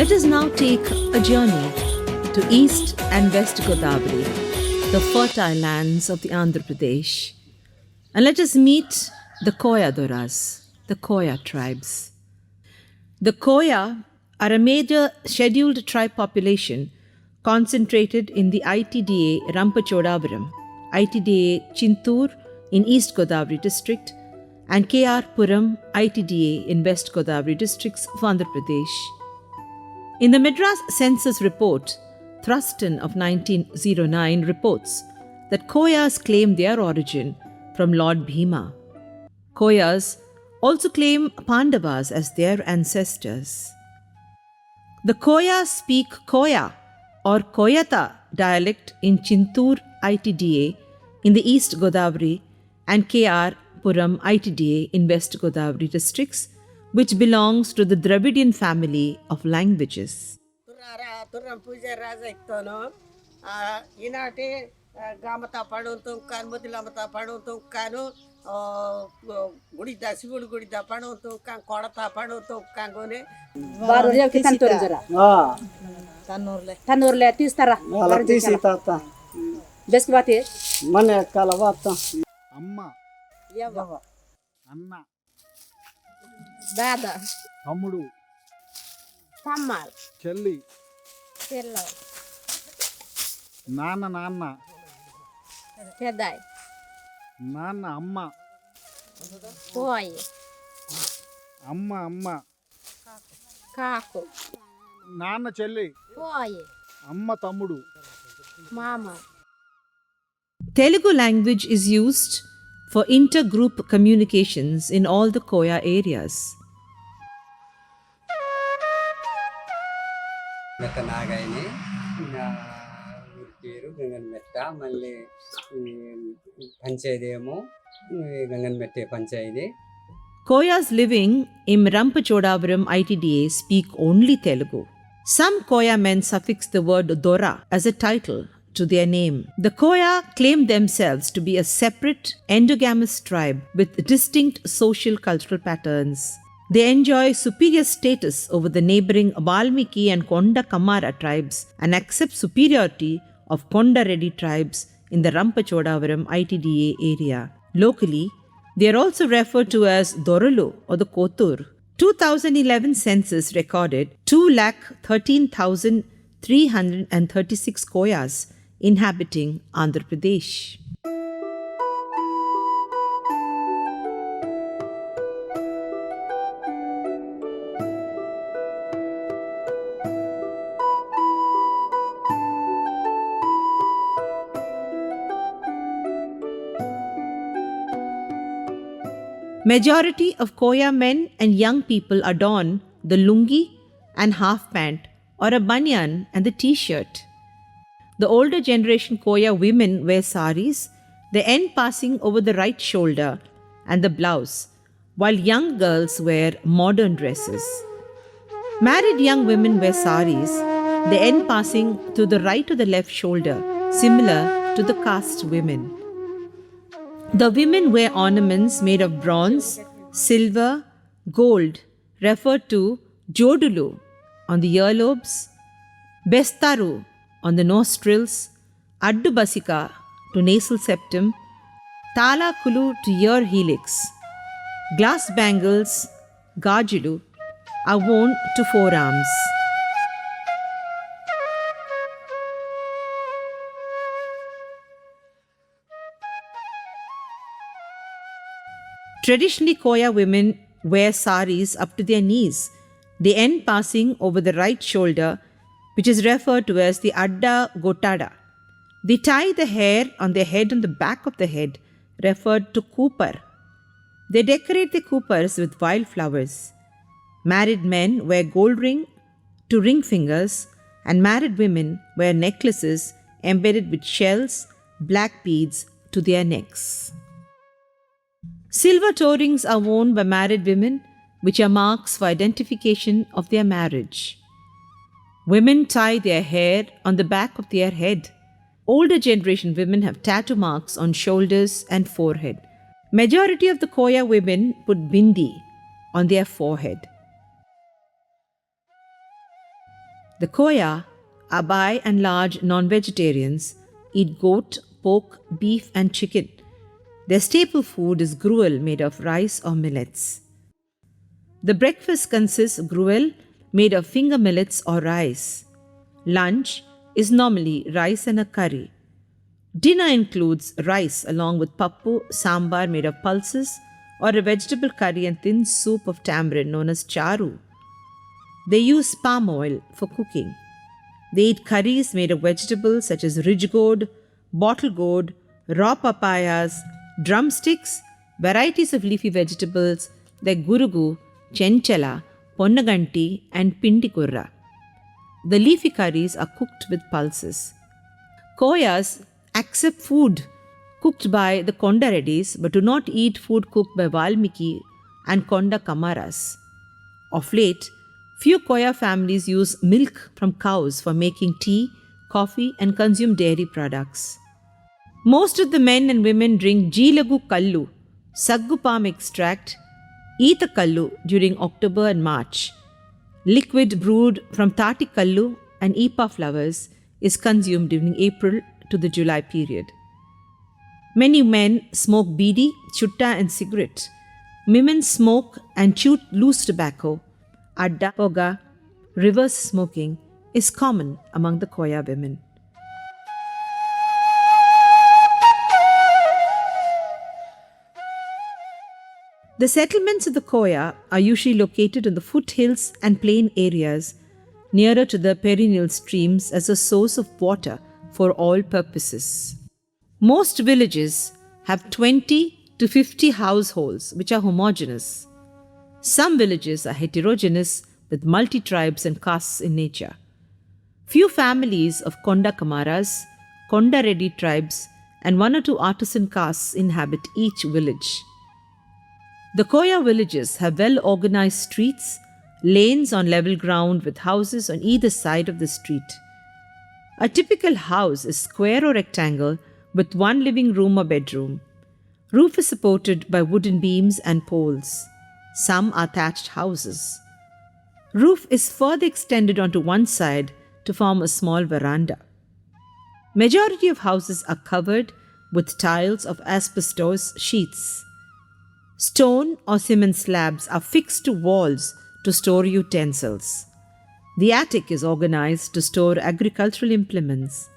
Let us now take a journey to East and West Godavari, the fertile lands of the Andhra Pradesh. And let us meet the Koya Doras, the Koya tribes. The Koya are a major scheduled tribe population concentrated in the ITDA Rampachodavaram, ITDA Chintur in East Godavari district, and KR Puram ITDA in West Godavari districts of Andhra Pradesh. In the Madras Census Report, Thruston of 1909 reports that Koyas claim their origin from Lord Bhima. Koyas also claim Pandavas as their ancestors. The Koyas speak Koya or Koyata dialect in Chintur ITDA in the East Godavari and KR Puram ITDA in West Godavari districts, which belongs to the Dravidian family of languages. Tanurle తీస్తారా బెస్కి మన కలవాత అమ్మ అన్న దాదా తమ్ముడు తమ్మాల్ చెల్లి చెల్ల నాన్న పెద్దాయ్ నాన్న అమ్మ పోయి అమ్మ కాకు నాన్న చెల్లి పోయి అమ్మ తమ్ముడు మామ. Telugu language is used for intergroup communications in all the Koya areas. నాగాయని నా ఊరి పేరు గంగన్మెట్ట మళ్ళీ పంచాయతీ ఏమో గంగన్మెట్టే panchayat. Koyas living in Rampachodavaram ITDA speak only Telugu. Some Koya men suffix the word Dora as a title to their name. The Koya claim themselves to be a separate endogamous tribe with distinct social cultural patterns. They enjoy superior status over the neighboring Valmiki and Konda Kamara tribes and accept superiority of Konda Reddy tribes in the Rampachodavaram ITDA area. Locally, they are also referred to as Dorulu or the Kotur. 2011 census recorded 213,336 Koyas inhabiting Andhra Pradesh. Majority of Koya men and young people adorn the lungi and half pant or a banyan and the t-shirt. The older generation Koya women wear saris, the end passing over the right shoulder and the blouse, while young girls wear modern dresses. Married young women wear saris, the end passing to the right or the left shoulder, similar to the caste women. The women wear ornaments made of bronze, silver, gold, referred to Jodulu on the earlobes, Bestaru on the nostrils, Addu Basika to nasal septum, Tala Kulu to ear helix. Glass bangles, Gajulu, are worn to forearms. Traditionally, Koya women wear saris up to their knees, the end passing over the right shoulder, which is referred to as the Adda Gotada. They tie the hair on their head on the back of the head, referred to Cooper. They decorate the Coopers with wildflowers. Married men wear gold ring to ring fingers, and married women wear necklaces embedded with shells, black beads to their necks. Silver toe rings are worn by married women, which are marks for identification of their marriage. Women tie their hair on the back of their head. Older generation women have tattoo marks on shoulders and forehead. Majority of the Koya women put bindi on their forehead. The Koya are by and large non-vegetarians, eat goat, pork, beef and chicken. Their staple food is gruel made of rice or millets. The breakfast consists of gruel made of finger millets or rice. Lunch is normally rice and a curry. Dinner includes rice along with pappu, sambar made of pulses, or a vegetable curry and thin soup of tamarind known as charu. They use palm oil for cooking. They eat curries made of vegetables such as ridge gourd, bottle gourd, raw papayas, drumsticks, varieties of leafy vegetables like gurugu, chenchala, ponnaganti, and pindikurra. The leafy curries are cooked with pulses. Koyas accept food cooked by the Konda Reddys but do not eat food cooked by Valmiki and Konda Kamaras. Of late, few Koya families use milk from cows for making tea, coffee, and consume dairy products. Most of the men and women drink Jeelagu Kallu, Saggu palm extract, Eetha Kallu during October and March. Liquid brewed from Tati Kallu and Ipa flowers is consumed during April to the July period. Many men smoke bidi, chutta, and cigarette. Women smoke and chew loose tobacco. Adda, poga, reverse smoking is common among the Koya women. The settlements of the Koya are usually located in the foothills and plain areas nearer to the perennial streams as a source of water for all purposes. Most villages have 20 to 50 households which are homogeneous. Some villages are heterogeneous with multi-tribes and castes in nature. Few families of Konda Kamaras, Konda Reddy tribes, and one or two artisan castes inhabit each village. The Koya villages have well-organized streets, lanes on level ground with houses on either side of the street. A typical house is square or rectangle with one living room or bedroom. Roof is supported by wooden beams and poles. Some are thatched houses. Roof is further extended onto one side to form a small veranda. Majority of houses are covered with tiles of asbestos sheets. Stone or cement slabs are fixed to walls to store utensils. The attic is organized to store agricultural implements.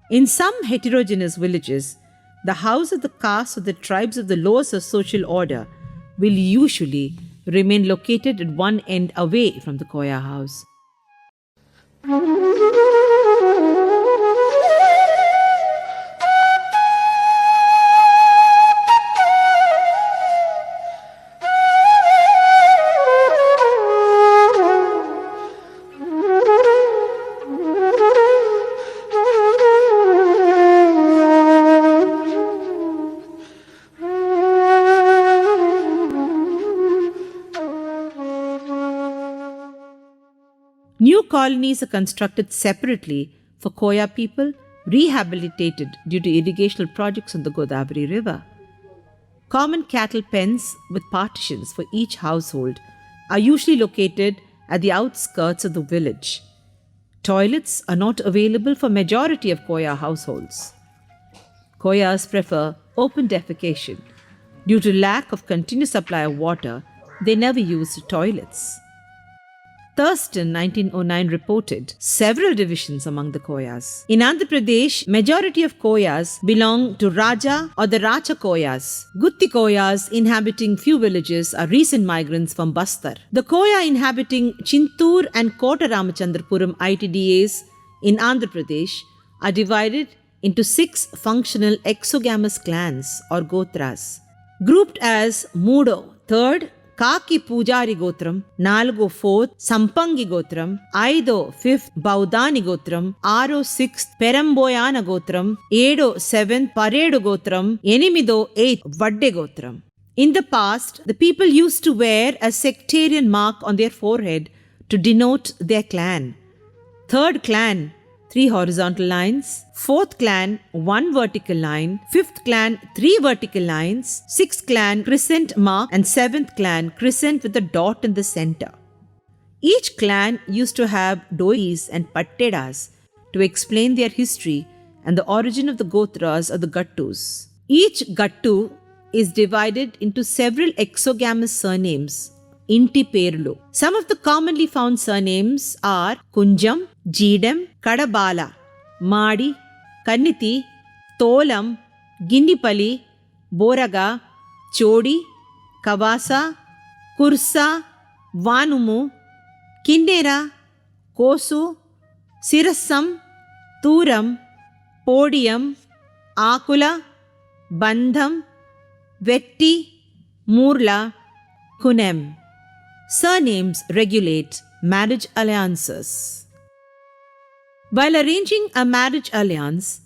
In some heterogeneous villages, the house of the caste or the tribes of the lower social order will usually remain located at one end away from the Koya house. New colonies are constructed separately for Koya people, rehabilitated due to irrigational projects on the Godavari River. Common cattle pens with partitions for each household are usually located at the outskirts of the village. Toilets are not available for majority of Koya households. Koyas prefer open defecation. Due to lack of continuous supply of water, they never used toilets. Thurston 1909 reported several divisions among the Koyas. In Andhra Pradesh, majority of Koyas belong to Raja or the Racha Koyas. Gutti Koyas inhabiting few villages are recent migrants from Bastar. The Koya inhabiting Chintur and Kota Ramachandrapuram ITDAs in Andhra Pradesh are divided into 6 functional exogamous clans or gotras. Grouped as Mudo, 3rd, Kaki Pujari Gotram, Nalgo 4th, Sampangi Gotram, Aido 5th, Baudani Gotram, Aro 6th, Peramboyana Gotram, Edo 7th, Paredo Gotram, Enimido 8th, Vadde Gotram. In the past, the people used to wear a sectarian mark on their forehead to denote their clan. 3rd clan, 3 horizontal lines. 4th clan, 1 vertical line. 5th clan, 3 vertical lines. 6th clan, crescent mark. And 7th clan, crescent with a dot in the center. Each clan used to have dois and pattedas to explain their history and the origin of the Gotras or the Gattus. Each Gattu is divided into several exogamous surnames, Inti Perlu. Some of the commonly found surnames are Kunjam, Jeedam, Kadabala, Madi, Kanniti, Tolam, Gindipali, Boraga, Chodi, Kavasa, Kursa, Vanumu, Kindera, Kosu, Sirasam, Turam, Podium, Akula, Bandham, Vetti, Murla, Kunem. Surnames regulate marriage alliances. While arranging a marriage alliance,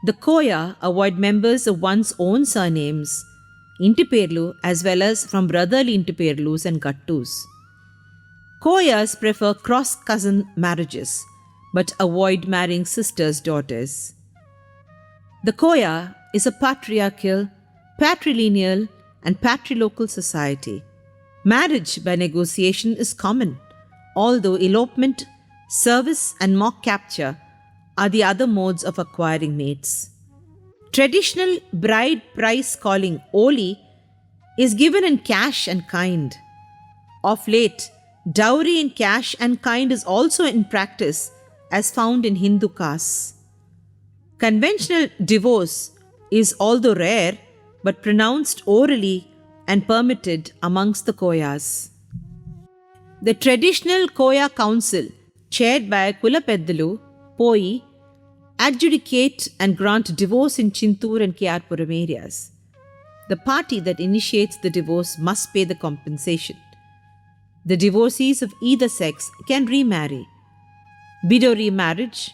the Koya avoid members of one's own surnames, Intiperlu, as well as from brotherly Intiperlus and Gattus. Koyas prefer cross-cousin marriages, but avoid marrying sisters' daughters. The Koya is a patriarchal, patrilineal, and patrilocal society. Marriage by negotiation is common, although elopement, service, and mock capture are the other modes of acquiring mates. Traditional bride price calling Oli is given in cash and kind. Of late, dowry in cash and kind is also in practice as found in Hindu castes. Conventional divorce is, although rare, but pronounced orally and permitted amongst the Koyas. The traditional Koya council, chaired by Kulapeddalu, Poi, adjudicate and grant divorce in Chintur and Kyarpuram areas. The party that initiates the divorce must pay the compensation. The divorcees of either sex can remarry. Widow remarriage,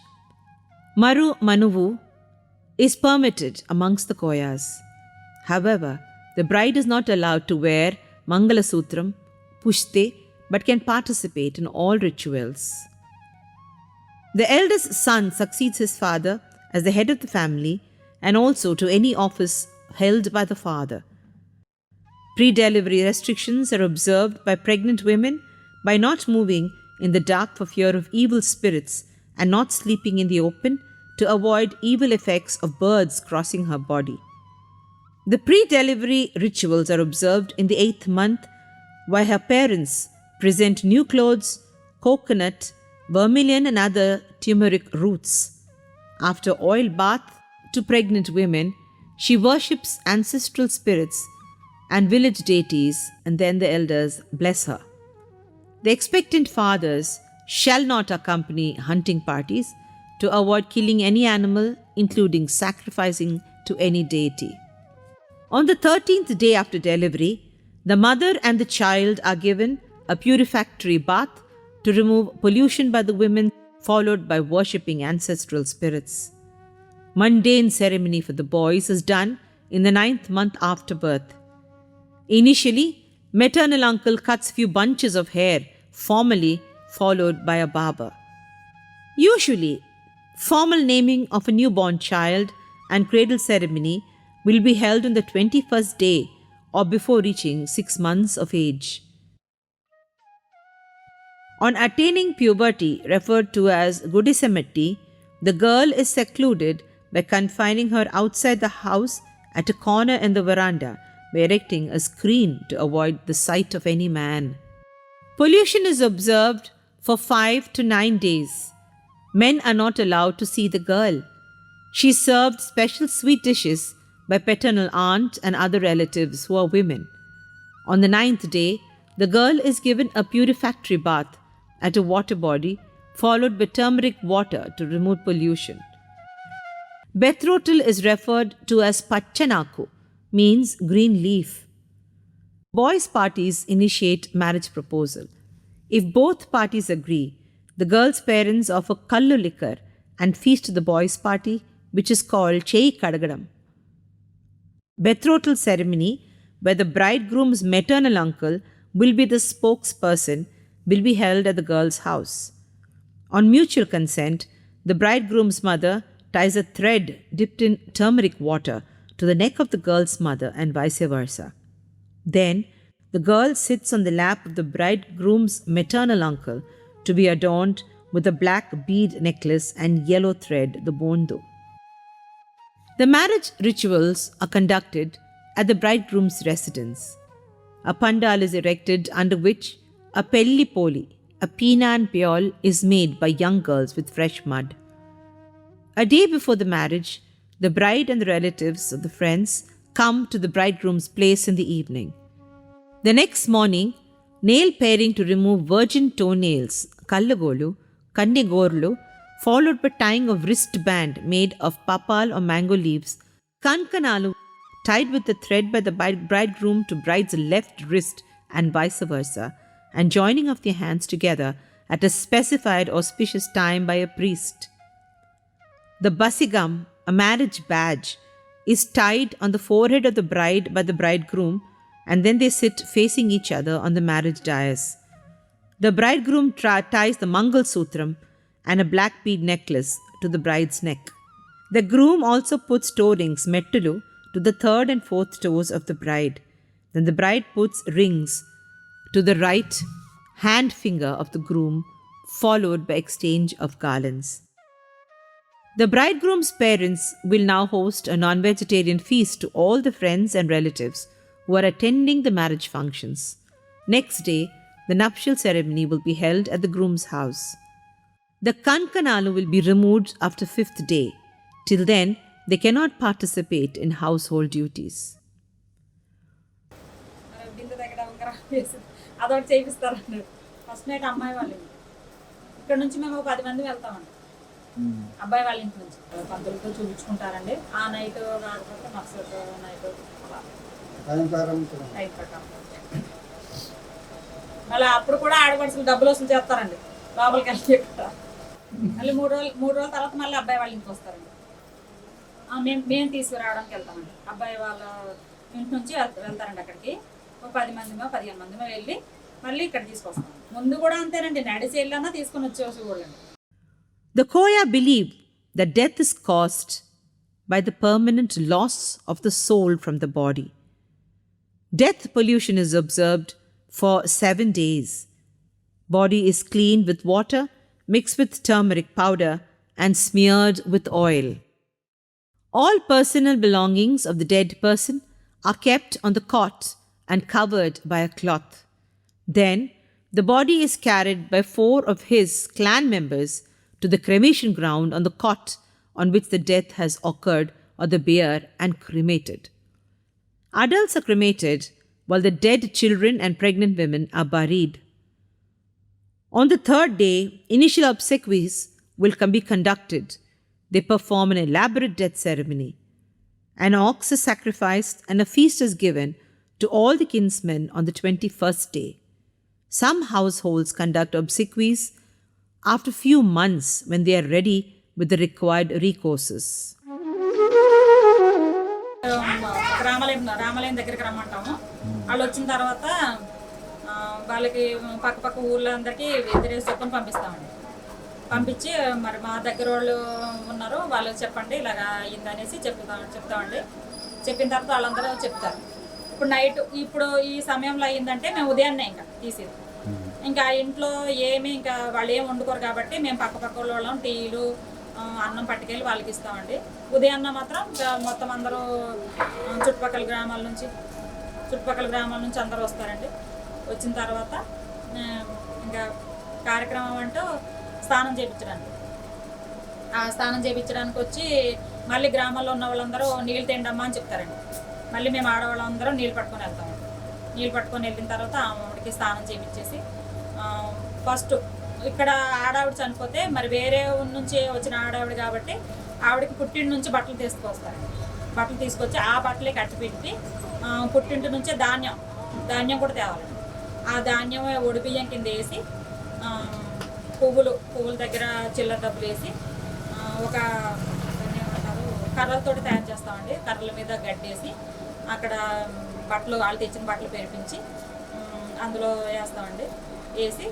Maru Manuvu, is permitted amongst the Koyas. However, the bride is not allowed to wear Mangalasutram, Pushte, but can participate in all rituals. The eldest son succeeds his father as the head of the family and also to any office held by the father. Pre-delivery restrictions are observed by pregnant women by not moving in the dark for fear of evil spirits and not sleeping in the open to avoid evil effects of birds crossing her body. The pre-delivery rituals are observed in the 8th month, while her parents present new clothes, coconut, vermilion and other turmeric roots. After oil bath to pregnant women, she worships ancestral spirits and village deities, and then the elders bless her. The expectant fathers shall not accompany hunting parties to avoid killing any animal, including sacrificing to any deity. On the 13th day after delivery, the mother and the child are given a purificatory bath to remove pollution by the women, followed by worshipping ancestral spirits. Mundane ceremony for the boys is done in the 9th month after birth. Initially, maternal uncle cuts few bunches of hair, formally followed by a barber. Usually, formal naming of a newborn child and cradle ceremony will be held on the 21st day or before reaching 6 months of age. On attaining puberty, referred to as Gudisamatti, the girl is secluded by confining her outside the house at a corner in the veranda by erecting a screen to avoid the sight of any man. Pollution is observed for 5 to 9 days. Men are not allowed to see the girl. She is served special sweet dishes by paternal aunt and other relatives who are women. On the 9th day, the girl is given a purificatory bath at a water body, followed by turmeric water to remove pollution. Betrothal is referred to as Pachanaku, means green leaf. Boys' parties initiate marriage proposal. If both parties agree, the girl's parents offer kallu liquor and feast the boys' party, which is called Chei Kadagadam. Betrothal ceremony, where the bridegroom's maternal uncle will be the spokesperson, will be held at the girl's house. On mutual consent, the bridegroom's mother ties a thread dipped in turmeric water to the neck of the girl's mother and vice versa. Then, the the girl sits on the lap of the bridegroom's maternal uncle to be adorned with a black bead necklace and yellow thread, the bondo. The marriage rituals are conducted at the bridegroom's residence. A pandal is erected under which a pelli poli, a pinan pyol, is made by young girls with fresh mud. A day before the marriage, the bride and the relatives of the friends come to the bridegroom's place in the evening. The next morning, nail paring to remove virgin toenails, kallagolu, kannigorlu, followed by tying of wristband made of papal or mango leaves, kankanalu, tied with a thread by the bridegroom to bride's left wrist and vice versa, and joining of their hands together at a specified auspicious time by a priest. The basigam, a marriage badge, is tied on the forehead of the bride by the bridegroom, and then they sit facing each other on the marriage dais. The bridegroom ties the Mangal Sutram and a black bead necklace to the bride's neck. The groom also puts toe rings, mettulu, to the third and fourth toes of the bride. Then the bride puts rings to the right hand finger of the groom, followed by exchange of garlands. The bridegroom's parents will now host a non-vegetarian feast to all the friends and relatives who are attending the marriage functions. Next day, the nuptial ceremony will be held at the groom's house. The kankanalu will be removed after 5th day. Till then, they cannot participate in household duties. అదొకటి చేయిస్తారండి. First night అమ్మాయి వాళ్ళ ఇంటి, ఇక్కడ నుంచి మేము 10 మంది వెళ్తామండి. అబ్బాయి వాళ్ళ ఇంటి నుంచి పంతులతో చూపించుకుంటారండి. ఆ నైట్ కాకపోతే మరుసటి నైట్ టైం ప్రకారం మళ్ళీ అప్పుడు కూడా ఆడపడుచులు డబ్బులు వసూలు చేస్తారండి లోపలికి వెళ్ళి. మళ్ళీ 3 రోజుల తర్వాత మళ్ళీ అబ్బాయి వాళ్ళ ఇంటికి వస్తారండి. మేము తీసుకురావడానికి వెళ్తామండి. అబ్బాయి వాళ్ళ ఇంటి నుంచి వెళ్తారండి అక్కడికి. 10 మందిమో 15 మందిమో వెళ్ళి మళ్ళీ ఇక్కడ తీసుకొస్తాం. ముందు కూడా అంతేనండి, నడిచి వెళ్ళానా తీసుకొని వచ్చేసి కూడా. The Koya believe that death is caused by the permanent loss of the soul from the body. Death pollution is observed for 7 days. Body is cleaned with water mixed with turmeric powder and smeared with oil. All personal belongings of the dead person are kept on the cot and covered by a cloth. Then, the body is carried by 4 of his clan members to the cremation ground on the cot on which the death has occurred or the bier and cremated. Adults are cremated while the dead children and pregnant women are buried. On the 3rd day, initial obsequies will be conducted. They perform an elaborate death ceremony. An ox is sacrificed and a feast is given to all the kinsmen on the 21st day. Some households conduct obsequies after few months when they are ready with the required recourses. రామాలయం దగ్గరికి రమ్మంటాము. వాళ్ళు వచ్చిన తర్వాత వాళ్ళకి పక్క ఊళ్ళందరికీ ఎదురే చొప్పున పంపిస్తామండి. పంపించి మరి మా దగ్గర వాళ్ళు ఉన్నారు వాళ్ళకి చెప్పండి ఇలాగా అయిందనేసి చెప్తామండి. చెప్పిన తర్వాత వాళ్ళందరూ చెప్తారు. ఇప్పుడు ఈ సమయంలో అయ్యిందంటే మేము ఉదయాన్నే ఇంకా తీసేది. ఇంకా ఇంట్లో ఏమి ఇంకా వాళ్ళు ఏమి వండుకోరు కాబట్టి మేము పక్క వాళ్ళం టీలు అన్నం పట్టుకెళ్ళి వాళ్ళకి ఇస్తామండి. ఉదయాన్న మాత్రం మొత్తం అందరూ చుట్టుపక్కల గ్రామాల నుంచి అందరూ వస్తారండి. వచ్చిన తర్వాత ఇంకా కార్యక్రమం అంటూ స్నానం చేయించడానికి వచ్చి మళ్ళీ గ్రామాల్లో ఉన్న వాళ్ళందరూ నీళ్ళు తిండమ్మా అని చెప్తారండి. మళ్ళీ మేము ఆడవాళ్ళందరూ నీళ్ళు పట్టుకొని వెళ్తామండి. నీళ్ళు పట్టుకొని వెళ్ళిన తర్వాత ఆవిడకి స్నానం చేయించేసి ఫస్ట్ ఇక్కడ ఆడావిడ చనిపోతే మరి వేరే నుంచి వచ్చిన ఆడావిడ కాబట్టి ఆవిడకి పుట్టింటి నుంచి బట్టలు తీసుకొస్తారండి. బట్టలు తీసుకొచ్చి ఆ బట్టలే కట్టిపెట్టి పుట్టింటి నుంచే ధాన్యం కూడా తేవాలండి. ఆ ధాన్యం ఒడి బియ్యం కింద వేసి పువ్వుల దగ్గర చిల్లర డబ్బులు వేసి ఒక కర్రలతోటి తయారు చేస్తామండి. కర్రల మీద గడ్డేసి అక్కడ వాళ్ళు తెచ్చిన బట్టలు పేర్పించి అందులో వేస్తామండి. వేసి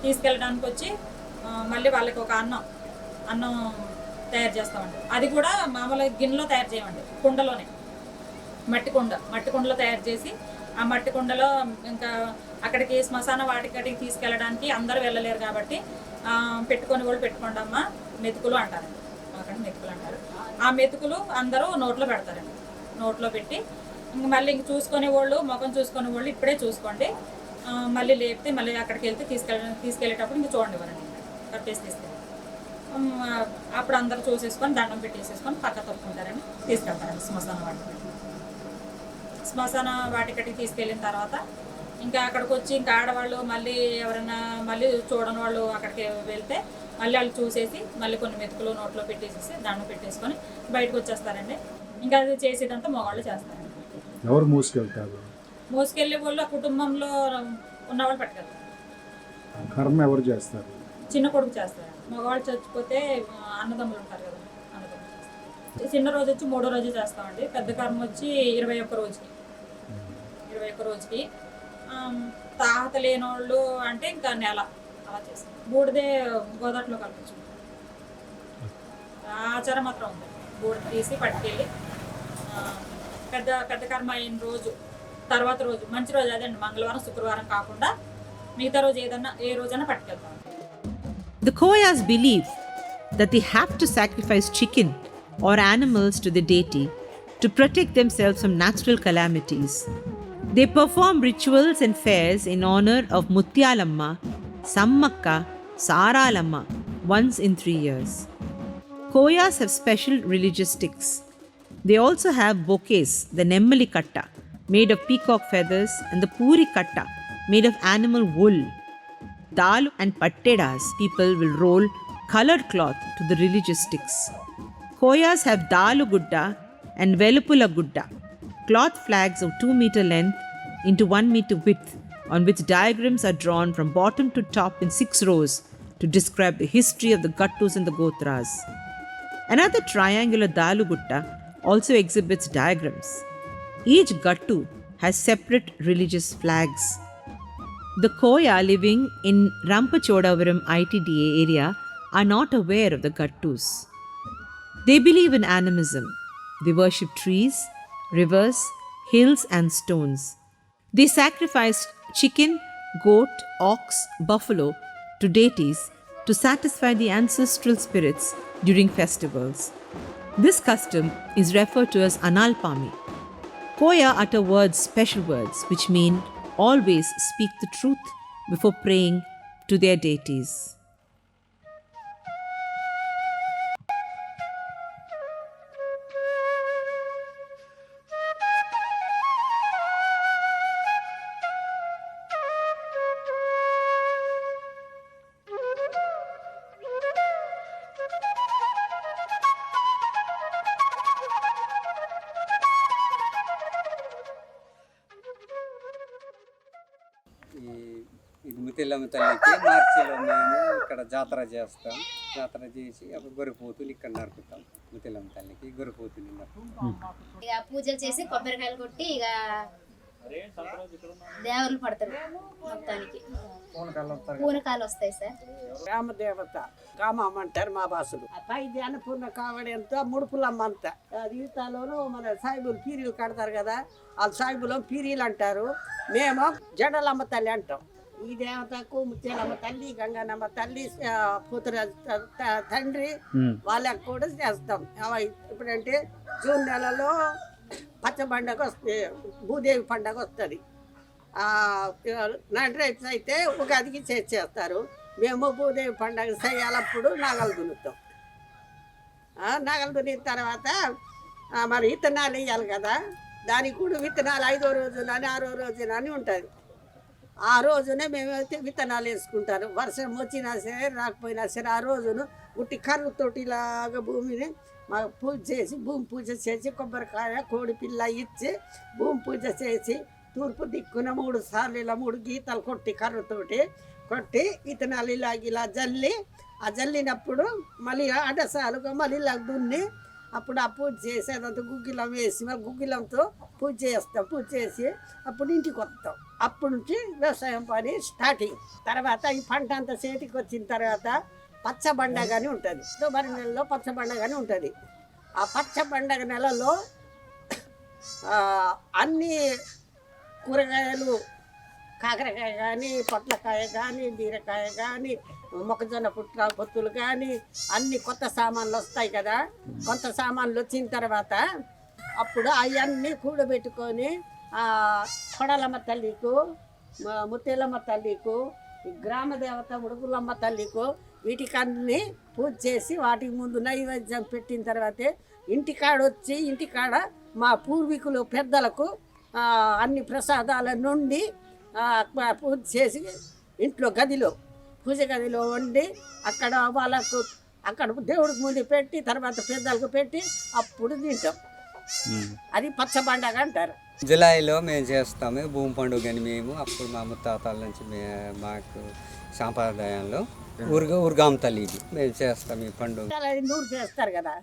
తీసుకెళ్ళడానికి వచ్చి మళ్ళీ వాళ్ళకి ఒక అన్నం తయారు చేస్తామండి. అది కూడా మామూలుగా గిన్నెలో తయారు చేయమండి, కుండలోనే మట్టి కుండలో తయారు చేసి ఆ మట్టి కుండలో ఇంకా అక్కడికి శ్మశాన వాటికటికి తీసుకెళ్ళడానికి అందరూ వెళ్ళలేరు కాబట్టి పెట్టుకొని వాళ్ళు పెట్టుకోండి అమ్మ మెతుకులు అంటారండి, అక్కడ మెతుకులు అంటారు. ఆ మెతుకులు అందరూ నోట్లో పెడతారండి. నోట్లో పెట్టి ఇంక మళ్ళీ ఇంక చూసుకునే వాళ్ళు, ముఖం చూసుకునే వాళ్ళు ఇప్పుడే చూసుకోండి, మళ్ళీ లేపితే మళ్ళీ అక్కడికి వెళ్తే తీసుకెళ్ళేటప్పుడు ఇంక చూడండి ఇవ్వరండి, కట్టేసి తీసుకెళ్ళి అప్పుడు అందరూ చూసేసుకొని దండం పెట్టేసేసుకొని పక్క తప్పుకుంటారని తీసుకెళ్తారండి శ్మశాన వాటికటికి తీసుకెళ్ళిన తర్వాత ఇంకా అక్కడికి వచ్చి ఇంకా ఆడవాళ్ళు మళ్ళీ ఎవరైనా మళ్ళీ చూడని వాళ్ళు అక్కడికి వెళ్తే మళ్ళీ వాళ్ళు చూసేసి మళ్ళీ కొన్ని మెతుకులు నోట్లో పెట్టేసేసి దండం పెట్టేసుకొని బయటకు వచ్చేస్తారండి. ఇంకా అది చేసేదంతా మగవాళ్ళు చేస్తారండి. ఎవరు మోసుకెళ్తారు? మోసుకెళ్ళే వాళ్ళు ఆ కుటుంబంలో ఉన్నవాళ్ళు పట్టుకెళ్తారు. కర్మ ఎవరు చేస్తారు? చిన్న కొడుకు చేస్తారు. మగవాళ్ళు చచ్చిపోతే అన్నదమ్ములు ఉంటారు కదా, అన్నదమ్ములు చేస్తారు. చిన్న రోజు వచ్చి 3వ రోజు చేస్తామండి. పెద్ద కర్మ వచ్చి 21 రోజుకి. 21 రోజుకి తాహత లేని వాళ్ళు అంటే ఇంకా నెల అలా చేస్తాం. బూడిదే గోదాట్లో కల్పించు ఆచారం మాత్రం ఉంది. బూడిద తీసి పట్టుకెళ్ళి పెద్ద పెద్ద కర్మ అయిన రోజు తర్వాత రోజు మంచి రోజు అదండి, మంగళవారం శుక్రవారం కాకుండా మిగతా రోజు ఏదన్నా ఏ రోజైనా పట్టుకెళ్తాం. The Koyas believe that they have to sacrifice chicken or animals to the deity to protect themselves from natural calamities. They perform rituals and fairs in honor of Mutyalamma, Sammakka, Saralamma once in 3 years. Koyas have special religious sticks. They also have bouquets, the Nemmali Katta, made of peacock feathers, and the Puri Katta, made of animal wool. Dalu and Pattedas people will roll colored cloth to the religious sticks. Koyas have Dalu Gudda and Velupula Gudda, cloth flags of 2 meter length into 1 meter width, on which diagrams are drawn from bottom to top in 6 rows to describe the history of the Gattus and the Gotras. Another triangular Dalu Gutta also exhibits diagrams. Each Gattu has separate religious flags. The Koya living in Rampachodavaram ITDA area are not aware of the Gattus. They believe in animism. They worship trees, rivers, hills, and stones. They sacrifice chicken, goat, ox, buffalo to deities to satisfy the ancestral spirits during festivals. This custom is referred to as Analpami. Koya utter words, special words, which mean always speak the truth before praying to their deities. ఇది ముత్యాలమ్మ తల్లికి మార్చిలో మేము ఇక్కడ జాతర చేస్తాం. జాతర చేసి అప్పుడు గొర్రెపోతులు ఇక్కడ నరుకుతాం. ముత్యాలమ్మ తల్లికి గొర్రెపోతులు ఇక పూజలు చేసి కొబ్బరికాయలు కొట్టి ఇక దేవుళ్ళు పడతారు. మొత్తానికి పూనకాలు వస్తాయి సార్. గ్రామదేవత కామమ్మ అంటారు మా భాషలు. పైది అన్నపూర్ణ కావడంతో ముడుపులమ్మ అంత ఈతలోను మన సాయిబులు పీరీలు కడతారు కదా, ఆ సాయిబులో పీరీలు అంటారు. మేము జడలమ్మ తల్లి అంటాం. ఈ దేవతకు ముత్యాలమ్మ తల్లి, గంగనమ్మ తల్లి, పుత్ర తండ్రి వాళ్ళకు కూడా చేస్తాం. ఇప్పుడంటే జూన్ నెలలో పచ్చ పండగ వస్తుంది, భూదేవి పండగ వస్తుంది. రైట్స్ అయితే ఉగాదికి చేస్తారు. మేము భూదేవి పండగ చేయాలప్పుడు నాగలు దున్నుతాం. నాగలు దున్నిన తర్వాత మరి విత్తనాలు వేయాలి కదా, దానికి కూడా విత్తనాలు 5వ రోజునని 6వ రోజునని ఉంటుంది. ఆ రోజునే మేమైతే విత్తనాలు వేసుకుంటారు. వర్షం వచ్చినా సరే రాకపోయినా సరే ఆ రోజును ఉట్టి కర్రతోటిలాగా భూమిని పూజ చేసి, భూమి పూజ చేసి, కొబ్బరికాయ కోడి పిల్ల ఇచ్చి భూమి పూజ చేసి తూర్పు దిక్కున 3 సార్లు ఇలా 3 గీతలు కొట్టి కర్రతోటి కొట్టి విత్తనాలు ఇలా జల్లి, ఆ జల్లినప్పుడు మళ్ళీ అడసాలుగా మళ్ళీ ఇలా దున్ని అప్పుడు ఆ పూజ చేసి అదంతా గుగ్గిలం వేసి మరి గుగ్గిలంతో పూజ చేస్తాం. పూజ చేసి అప్పుడు ఇంటికి వస్తాం. అప్పటి నుంచి వ్యవసాయం పని స్టార్టింగ్. తర్వాత ఈ పంట అంతా చేతికి వచ్చిన తర్వాత పచ్చ పండగ అని ఉంటుంది. మరి నెలలో పచ్చ పండగ అని ఉంటుంది. ఆ పచ్చ పండగ నెలలో అన్ని కూరగాయలు కాకరకాయ కానీ పొట్లకాయ కానీ బీరకాయ కానీ మొక్కజొన్న పొత్తులు కానీ అన్ని కొత్త సామాన్లు వస్తాయి కదా. కొత్త సామాన్లు వచ్చిన తర్వాత అప్పుడు అవన్నీ కూడబెట్టుకొని కొడలమ్మ తల్లికు, ముత్తేలమ్మ తల్లికు, గ్రామ దేవత ఉడుగులమ్మ తల్లికు వీటికన్నీ పూజ చేసి వాటికి ముందు నైవేద్యం పెట్టిన తర్వాతే ఇంటికాడ వచ్చి ఇంటికాడ మా పూర్వీకులు పెద్దలకు అన్ని ప్రసాదాల నుండి పూజ చేసి ఇంట్లో గదిలో పూజ గదిలో వండి అక్కడ వాళ్ళకు అక్కడ దేవుడికి ముందు పెట్టి తర్వాత పెద్దలకు పెట్టి అప్పుడు తింటాం. అది పచ్చ పండగ అంటారు. జూలైలో మేము చేస్తాము భూమి పండుగ అని. మేము అప్పుడు మా ముత్తాతల నుంచి మాకు సాంప్రదాయంలో ఉర్గాం తల్లికి మేము చేస్తాం ఈ పండుగ. నూరు చేస్తారు కదా.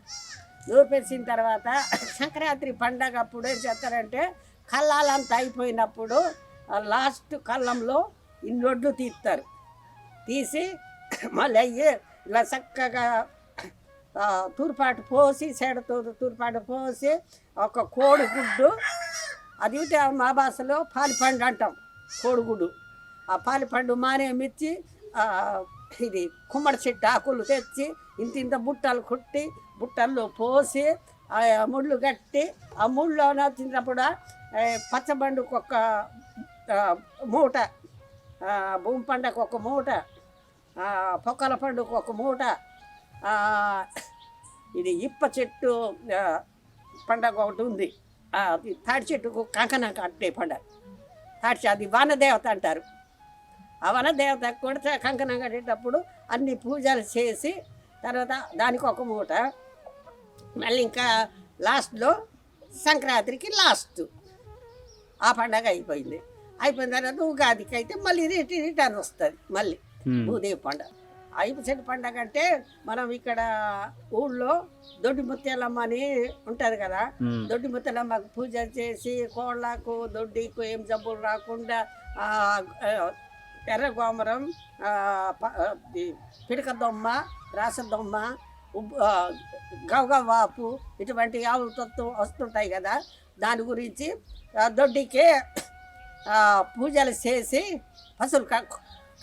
నూరు పేసిన తర్వాత సంక్రాంతి పండగ అప్పుడు ఏం చేస్తారంటే కళ్ళాలంతా అయిపోయినప్పుడు లాస్ట్ కళ్ళంలో ఈ నొడ్లు తీస్తారు. తీసి మళ్ళీ అయ్యి ఇలా చక్కగా తూర్పాటు పోసి తూర్పాటు పోసి ఒక కోడిగుడ్డు, అది మా భాషలో పాలిపండు అంటాం కోడిగుడ్డు. ఆ పాలిపండు మానేమిచ్చి ఇది కుమ్మడి చెట్టు ఆకులు తెచ్చి ఇంత బుట్టలు కుట్టి బుట్టల్లో పోసి ఆ ముళ్ళు కట్టి ఆ ముళ్ళో తిన్నప్పుడు పచ్చబండుకు ఒక మూట, భూమి పండుగకు ఒక మూట, పొక్కల పండుగకు ఒక మూట, ఇది ఇప్ప చెట్టు పండగ ఒకటి ఉంది, తాడి చెట్టుకు కంకణం కట్టే పండగ. తాడి అది వనదేవత అంటారు. ఆ వనదేవత కూడా కంకణం కట్టేటప్పుడు అన్ని పూజలు చేసి తర్వాత దానికి ఒక మూట, మళ్ళీ ఇంకా లాస్ట్లో సంక్రాంతికి లాస్ట్ ఆ పండగ అయిపోయింది. అయిపోయిన తర్వాత ఉగాదికి అయితే మళ్ళీ రిటర్న్ వస్తుంది మళ్ళీ భూదేవి పండగ. అయిపోయిన పండగ అంటే మనం ఇక్కడ ఊళ్ళో దొడ్డి ముత్యాలమ్మ అని ఉంటుంది కదా. దొడ్డి ముత్యాలమ్మకు పూజ చేసి కోళ్ళకు దొడ్డికు ఏం జబ్బులు రాకుండా ఎర్ర గోమరం, పిడక దొమ్మ, రాసదొమ్మ, గవగవాపు ఇటువంటి ఆవులు తొత్తు వస్తుంటాయి కదా. దాని గురించి దొడ్డికి పూజలు చేసి పసులు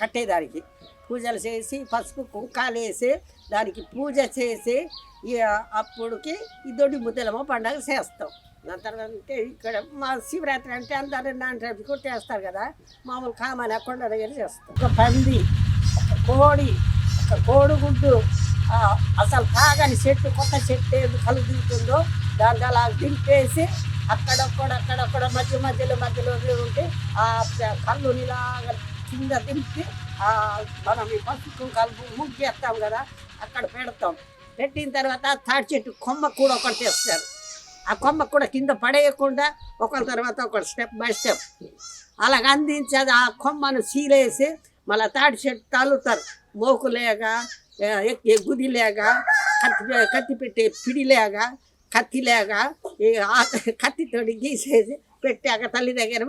కట్టేదానికి పూజలు చేసి పసుపు కుంకాలు వేసి దానికి పూజ చేసి అప్పుడుకి ఈ దొడ్డి ముద్దలమ్మ పండుగ చేస్తాం. దాని తర్వాత అంటే ఇక్కడ మా శివరాత్రి అంటే అందరూ నాన్న కూడా చేస్తారు కదా. మామూలు కామన్ కొండ దగ్గర చేస్తాం. ఒక పంది, ఒక కోడి, ఒక కోడిగుడ్డు, అసలు తాగని చెట్టు కొత్త చెట్టు ఏది కలుగుతుందో దాన్ని అలా దింపేసి అక్కడక్కడ మధ్యలో ఉంటే ఆ కళ్ళునిలాగా కింద దింపి మనం ఈ పసుపు ముగ్గేస్తాం కదా అక్కడ పెడతాం. పెట్టిన తర్వాత తాడి చెట్టు కొమ్మ కూడా ఒకటి తెస్తారు. ఆ కొమ్మ కూడా కింద పడేయకుండా ఒకరి తర్వాత ఒకటి స్టెప్ బై స్టెప్ అలాగ అందించేది. ఆ కొమ్మను సీలేసి మళ్ళీ తాడి చెట్టు తల్లుతారు. మోకులేగా, గుదిలేగా, కత్తి పెట్టే పిడిలేగా, కత్తిలేగా కత్తితోటి గీసేసి పెట్టాక తల్లి దగ్గర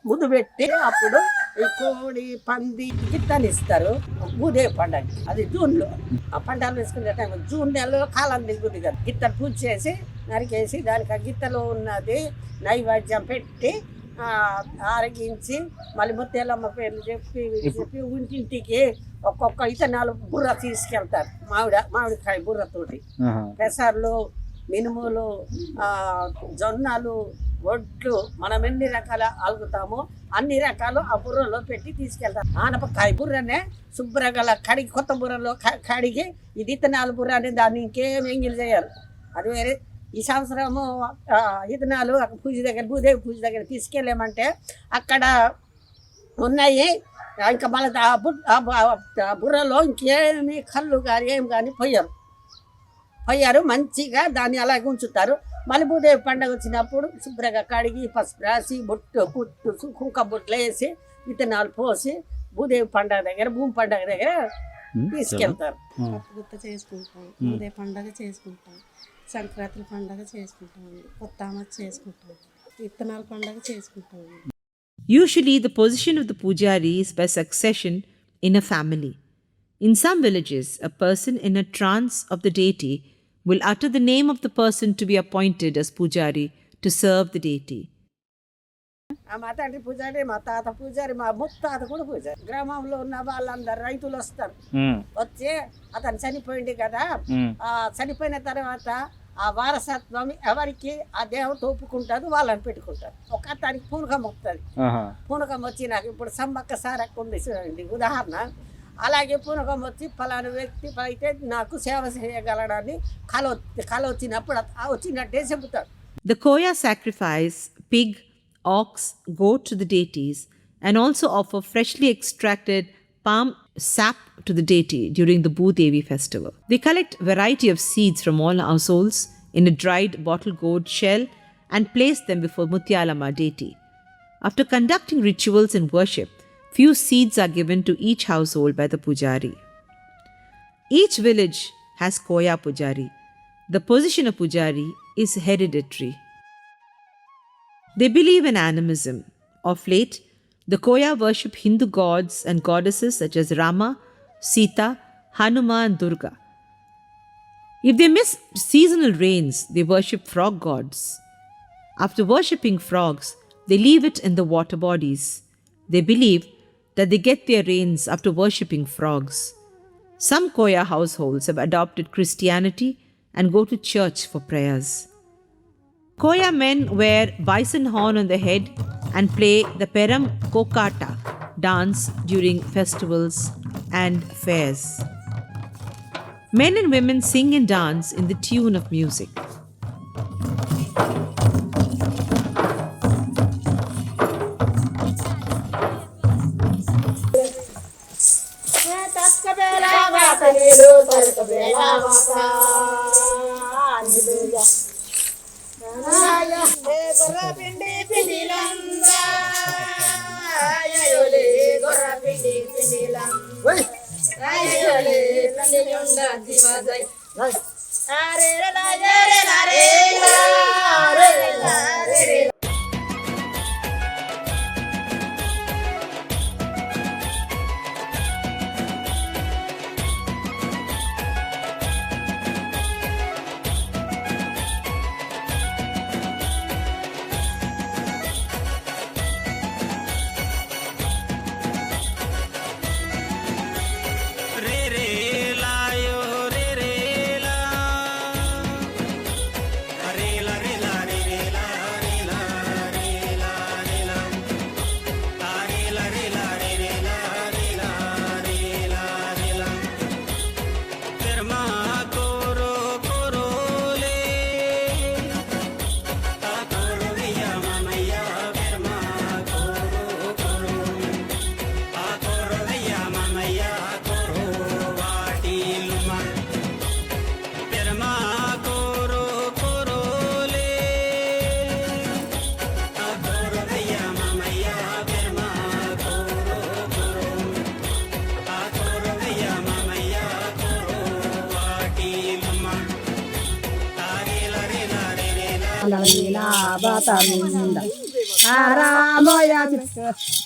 ముద్దు పెట్టి అప్పుడు ఈ కోడి, పంది గిత్తనిస్తారు. భూదేవి పండగ అది జూన్లో. ఆ పంటలు వేసుకునే టైం జూన్ నెలలో కాలం దిగుతుంది కదా. గిత్తలు పూజ చేసి నరికేసి దానికి ఆ గిత్తలో ఉన్నది నైవేద్యం పెట్టి ఆరగించి మళ్ళీ ముత్యాలమ్మ పేర్లు చెప్పి ఇంటింటికి ఒక్కొక్క ఇతనాలు బుర్ర తీసుకెళ్తారు. మామిడికాయ బుర్రతోటి పెసర్లు, మినుములు, జొన్నలు, ఒడ్లు మనం ఎన్ని రకాల అలుగుతామో అన్ని రకాలు ఆ బుర్రలో పెట్టి తీసుకెళ్తాం. ఆనపకాయ బుర్రనే శుభ్రంగా కడిగి కొత్త బుర్రలో కడిగి ఇది ఇతనాలు బుర్ర అని దాన్ని ఇంకేం ఎంగిల్ చేయరు. అది వేరే. ఈ సంవత్సరము ఇతనాలు పూజ దగ్గర భూదేవి పూజ దగ్గర తీసుకెళ్ళామంటే అక్కడ ఉన్నాయి. ఇంకా మళ్ళీ బుర్రలో ఇంకేమి కళ్ళు కానీ ఏం కానీ పోయారు మంచిగా దాన్ని అలాగే ఉంచుతారు. మళ్ళీ భూదేవి పండుగ వచ్చినప్పుడు శుభ్రంగా కడిగి పసుపు రాసి పుట్టు కుంకుమ బొట్లు వేసి విత్తనాలు పోసి భూదేవి పండుగ దగ్గర భూమి పండుగ దగ్గర తీసుకెళ్తారు. గుత్త చేసుకుంటాం, భూదేవి పండుగ చేసుకుంటాం, సంక్రాంతి పండుగ చేసుకుంటాం, కొత్త ఆమది చేసుకుంటాం, విత్తనాల పండుగ చేసుకుంటాం. Usually, the position of the pujari is by succession in a family. In some villages, a person in a trance of the deity will utter the name of the person to be appointed as pujari to serve the deity. మా తండ్రి పూజారి, మా తాత పూజారి, మా ముత్తాత కూడా పూజారి. గ్రామంలో ఉన్న వాళ్ళందరూ రైతులు వస్తారు. వచ్చి అతను చనిపోయింది కదా, చనిపోయిన తర్వాత ఆ వారసత్వం ఎవరికి ఆ దేవత ఒప్పుకుంటుంది వాళ్ళని పెట్టుకుంటారు. ఒక అతనికి పూనకం వస్తుంది. పూనకం వచ్చి నాకు ఇప్పుడు సమ్మక్క సారక్క ఉంది చూడండి ఉదాహరణ, అలాగే పూనకం వచ్చి ఫలానా వ్యక్తి అయితే నాకు సేవ చేయగలడని కళ వచ్చినప్పుడు వచ్చినట్టే చెబుతాడు. The Koya sacrifice pig, ox, goat to the deities and also offer freshly extracted palm sap to the deity during the Bhudevi festival. They collect variety of seeds from all households in a dried bottle gourd shell and place them before Mutyalama deity. After conducting rituals and worship, few seeds are given to each household by the pujari. Each village has Koya pujari. The position of pujari is hereditary. They believe in animism. Of late, the Koya worship Hindu gods and goddesses such as Rama, Sita, Hanuma, and Durga. If they miss seasonal rains, they worship frog gods. After worshipping frogs, they leave it in the water bodies. They believe that they get their rains after worshipping frogs. Some Koya households have adopted Christianity and go to church for prayers. Koya men wear bison horn on the head and play the Peram Kokata dance during festivals and fairs. Men and women sing and dance in the tune of music.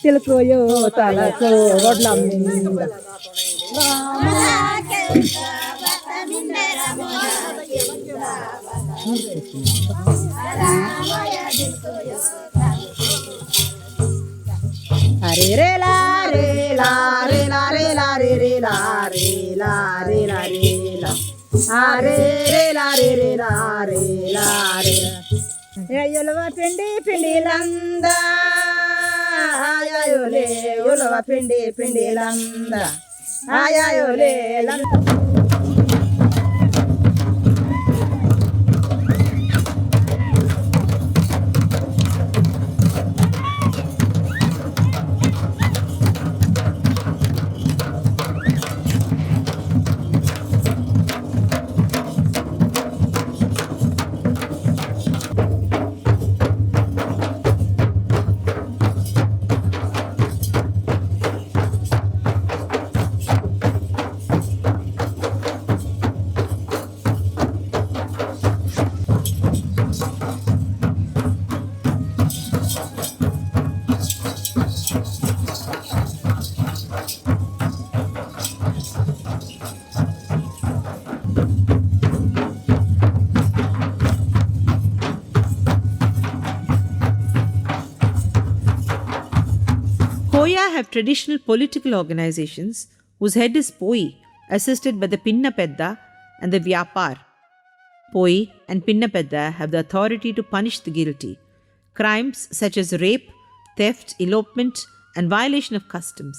తిలుకుయో తలకు గొడ్లం నింద హరే రే లా రే లా రే లా రే లా రే రే లా రే లా రే లా రే లా హరే రే లా రే రే లా రే లా రే ఉలవ పిండి పిండిలంద ఆయాయోలే ఉలవ పిండి పిండిలంద ఆయాయోలే traditional political organizations whose head is Poi, assisted by the Pinna Pedda and the Vyapar. Poi and Pinna Pedda have the authority to punish the guilty. Crimes such as rape, theft, elopement, and violation of customs.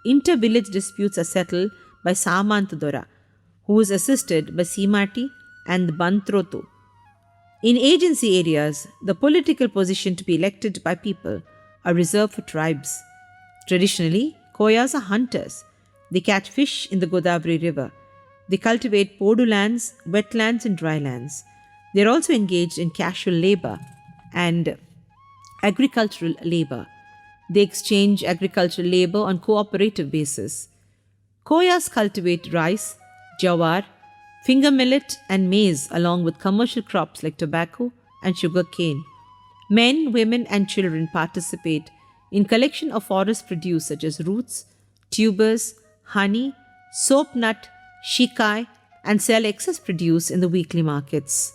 Inter-village disputes are settled by Samantadora, who is assisted by Simati and Bantrotu. In agency areas, the political position to be elected by people are reserved for tribes. Traditionally, Koyas are hunters. They catch fish in the Godavari River. They cultivate podu lands, wetlands, and drylands. They are also engaged in casual labor and agricultural labor. They exchange agricultural labor on cooperative basis. Koyas cultivate rice, jawar, finger millet, and maize along with commercial crops like tobacco and sugar cane. Men, women, and children participate in collection of forest produce such as roots, tubers, honey, soap nut, shikai, and sell excess produce in the weekly markets.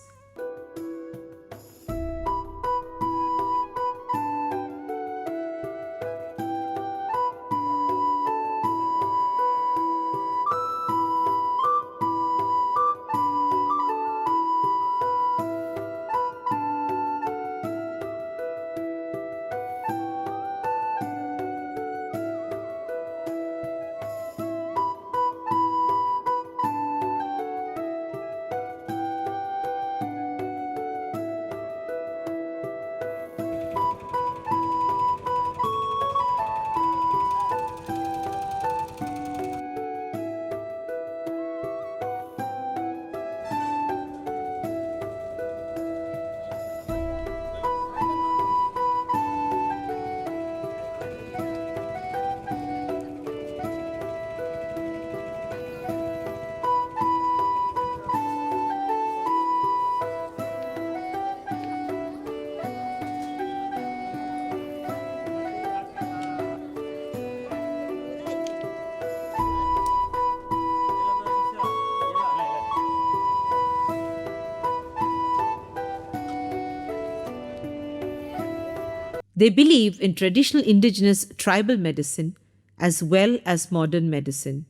They believe in traditional indigenous tribal medicine as well as modern medicine.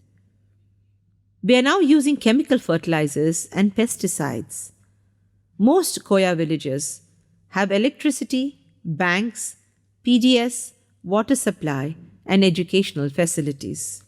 We are now using chemical fertilizers and pesticides. Most Koya villages have electricity, banks, PDS, water supply, and educational facilities.